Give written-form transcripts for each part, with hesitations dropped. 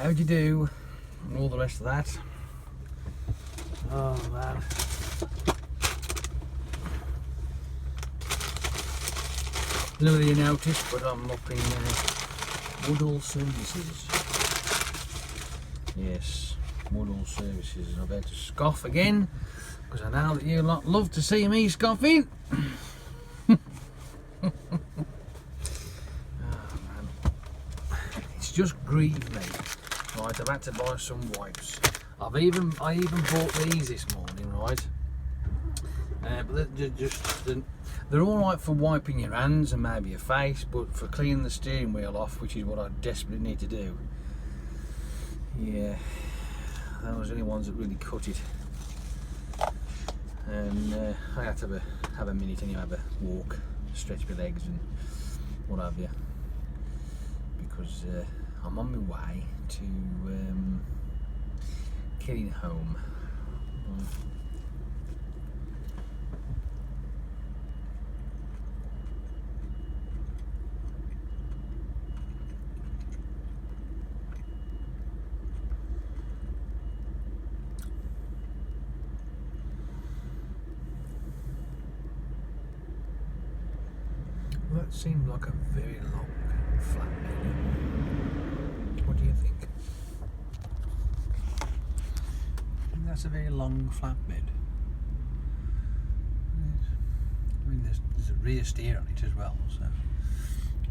how'd you do, and all the rest of that. Oh man. I don't know whether you noticed, but I'm up in Woodall Services. Yes, Woodall Services, and I'm about to scoff again, because I know that you lot love to see me scoffing. It's just grieved me. Right, I've had to buy some wipes. I even bought these this morning, right? But they're all right for wiping your hands and maybe your face, but for cleaning the steering wheel off, which is what I desperately need to do. Yeah, those are the only ones that really cut it. And I had to have a minute and have a walk, stretch my legs and what have you, because I'm on my way to getting home. Well, that seemed like a very long flatbed. What do you think? I think that's a very long flatbed. I mean, there's a rear steer on it as well, so I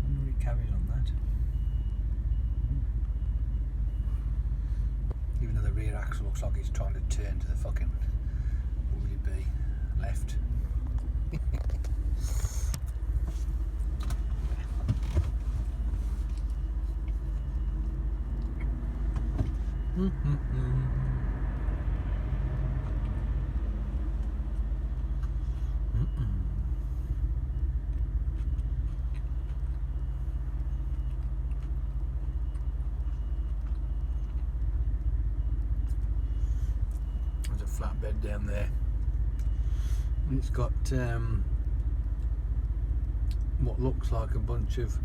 wonder what it carries on that. Even though the rear axle looks like it's trying to turn to the fucking, what would it be, left? There's a flatbed down there. It's got what looks like a bunch of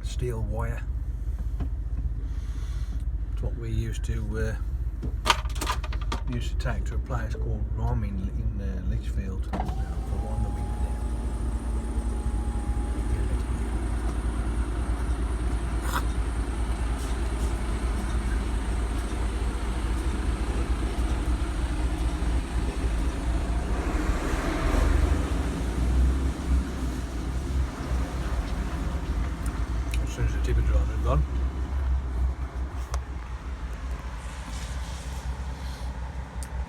steel wire. It's what we used to take to a place called Rom in Lichfield for one that we were there. As soon as the tipper driver had gone.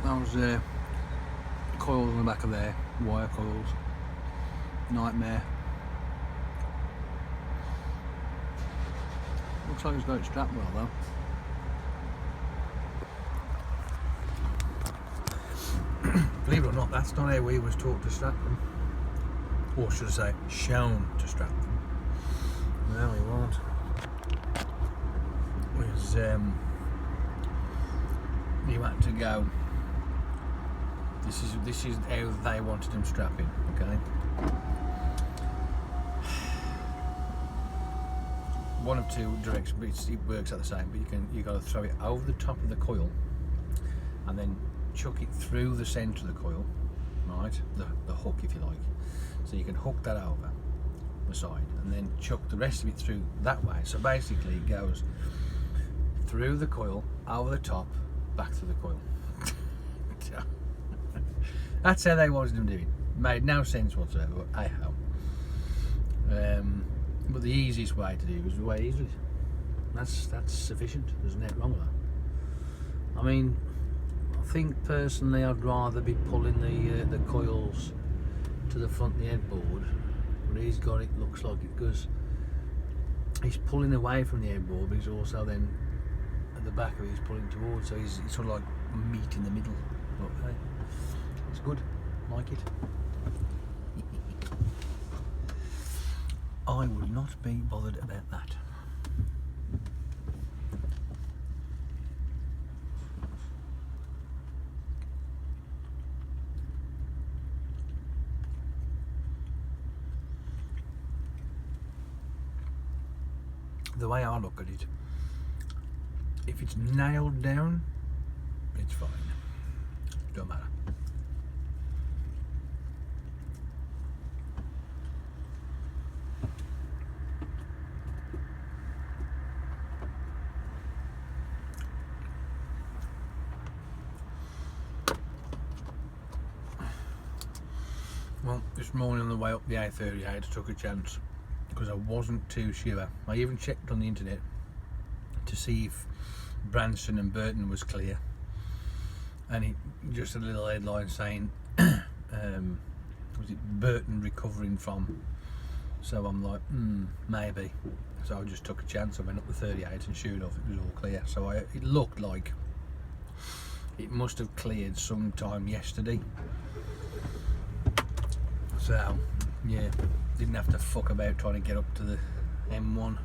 That was coils on the back of there, wire coils. Nightmare. Looks like it's got it strapped well though. Believe it or not, that's not how we was taught to strap them. Or should I say, shown to strap them. No, we weren't. It was, you had to go. This is how they wanted them strapping, okay? One of two directions, but it works out the same. But you got to throw it over the top of the coil, and then chuck it through the centre of the coil, right? The hook, if you like. So you can hook that over the side, and then chuck the rest of it through that way. So basically, it goes through the coil, over the top, back through the coil. That's how they wanted them doing it. Made no sense whatsoever, but hey ho. But the easiest way to do it was the way he did it. That's sufficient. There's nothing wrong with that. I mean, I think personally I'd rather be pulling the coils to the front of the headboard, but he's got it, looks like it, because he's pulling away from the headboard, but he's also then at the back of it he's pulling towards, so he's sort of like meat in the middle. But hey, it's good, like it. I would not be bothered about that. the way I look at it, if it's nailed down, it's fine. Don't matter. Well, this morning on the way up the A38 I took a chance because I wasn't too sure. I even checked on the internet to see if Branston and Burton was clear, and it just a little headline saying was it Burton recovering from, so I'm like maybe, so I just took a chance. I went up the 38 and sure enough it was all clear, so it looked like it must have cleared sometime yesterday. So, yeah, didn't have to fuck about trying to get up to the M1.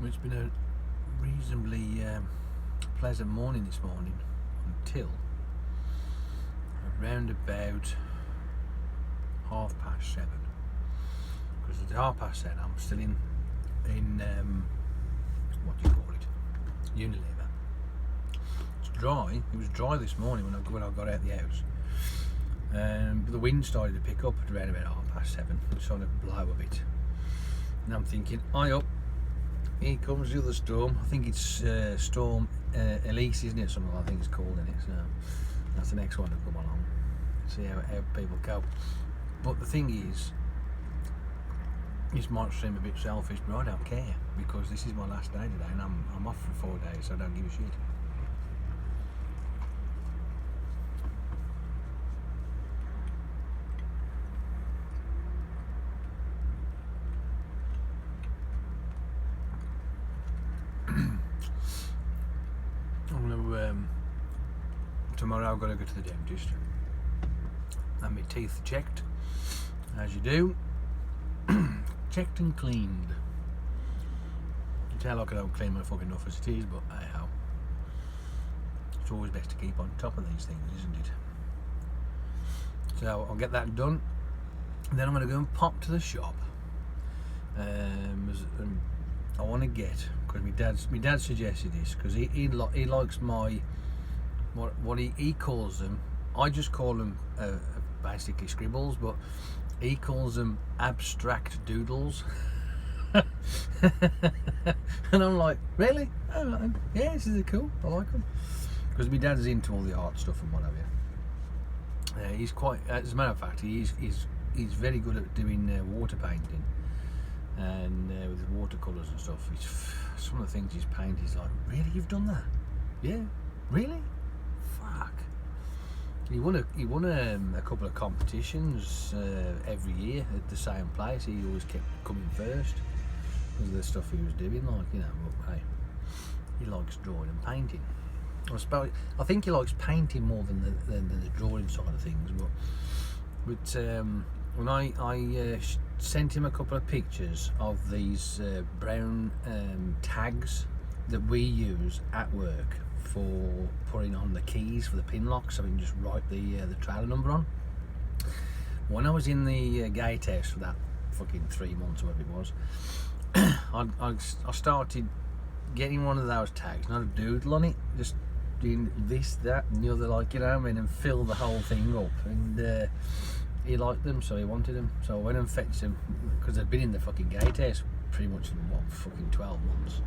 Well, it's been a reasonably pleasant morning this morning until around about 7:30, because at 7:30 I'm still in what do you call it, Unilever. It's dry. It was dry this morning when I got out the house, but the wind started to pick up at around about 7:30. It started to blow a bit, and I'm thinking, up, here comes the other storm. I think it's Storm Elise, isn't it? Something I think it's called in it. So that's the next one to come along. See how people go. But the thing is, this might seem a bit selfish, but I don't care, because this is my last day today and I'm off for 4 days, so I don't give a shit. Tomorrow I've got to go to the dentist and my teeth checked, as you do. Checked and cleaned. You can tell I don't clean my fucking enough as it is, but hey ho. It's always best to keep on top of these things, isn't it? So I'll get that done, and then I'm going to go and pop to the shop. I want to get, because my dad suggested this, because he likes my what he calls them. I just call them basically scribbles, but he calls them abstract doodles. And I'm like, really? Oh, like, yeah, this is cool. I like them, because my dad's into all the art stuff and what have you. He's quite, as a matter of fact, he's very good at doing water painting, and with watercolours and stuff. Some of the things he's painted, he's like, really, you've done that? Yeah, really? Fuck. He won a couple of competitions every year at the same place. He always kept coming first because of the stuff he was doing, like, you know. But hey, he likes drawing and painting. I think he likes painting more than the drawing side of things. But when I sent him a couple of pictures of these brown tags that we use at work for putting on the keys for the pin lock, so we can just write the trailer number on. When I was in the gatehouse for that fucking 3 months or whatever it was, I started getting one of those tags, not a doodle on it, just doing this, that and the other, like, you know what I mean, and fill the whole thing up. And he liked them, so he wanted them, so I went and fetched them, because they'd been in the fucking gatehouse pretty much for fucking 12 months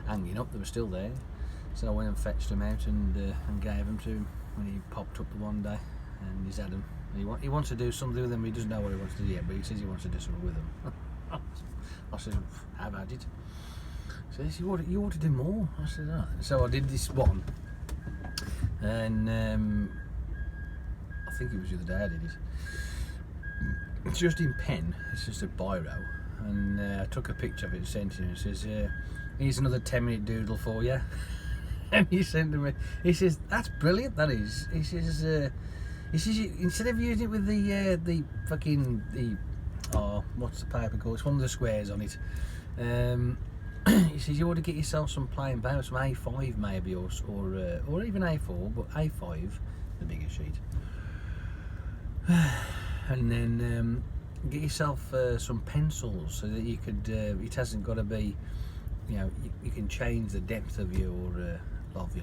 hanging up. They were still there. So I went and fetched them out and gave them to him when he popped up the one day, and he's had them. He wants to do something with them. He doesn't know what he wants to do yet, but he says he wants to do something with them. I said, have at it. So he said, you ought to do more. I said, oh. So I did this one, and I think it was the other day I did it. It's just in pen. It's just a biro, and I took a picture of it and sent it to him. It says, here's another 10-minute doodle for you. And he sent to me, he says, that's brilliant, that is. He says instead of using it with the oh, what's the paper called? It's one of the squares on it. He says you ought to get yourself some plain paper, some A5 maybe, or even A4, but A5, the bigger sheet. And then get yourself some pencils so that you could. It hasn't got to be, you know, you can change the depth of your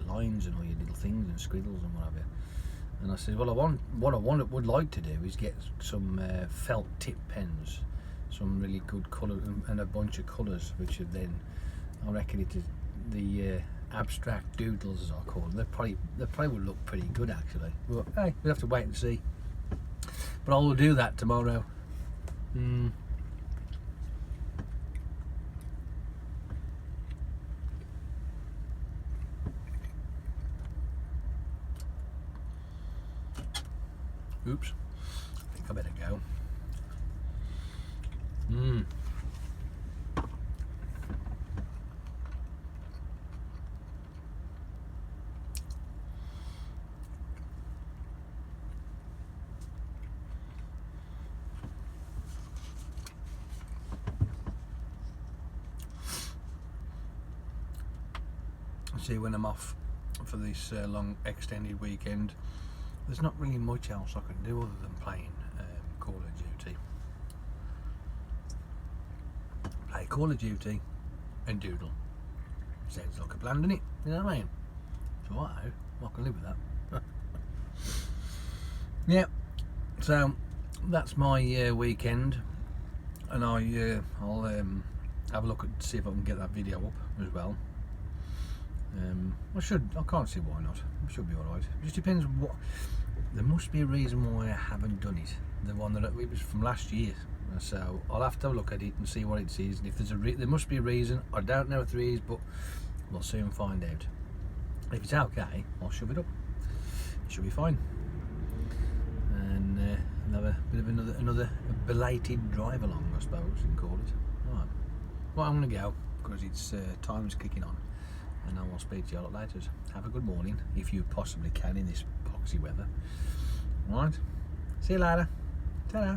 lines and all your little things and scribbles and whatever. And I said, well, would like to do is get some felt tip pens, some really good colour and a bunch of colours, which have then, I reckon it is the abstract doodles, as I call them. They probably would look pretty good actually. But hey, we'll have to wait and see. But I will do that tomorrow. Oops, I think I better go. See, when I'm off for this long extended weekend, there's not really much else I can do other than playing Call of Duty. Play Call of Duty and doodle. Sounds like a plan, doesn't it? You know what I mean? So I can live with that. Yeah, so that's my weekend, and I'll have a look at see if I can get that video up as well. I can't see why not. It should be alright. It just depends what. There must be a reason why I haven't done it. The one that it was from last year. So I'll have to have a look at it and see what it is. And if there's there must be a reason. I don't know if there is, but we'll soon find out. If it's okay, I'll shove it up. It should be fine. And have a bit of another belated drive along, I suppose you can call it. Alright. Well, I'm gonna go because it's time's kicking on. And I will speak to you all later. Have a good morning, if you possibly can in this poxy weather. Alright, see you later. Ta-da.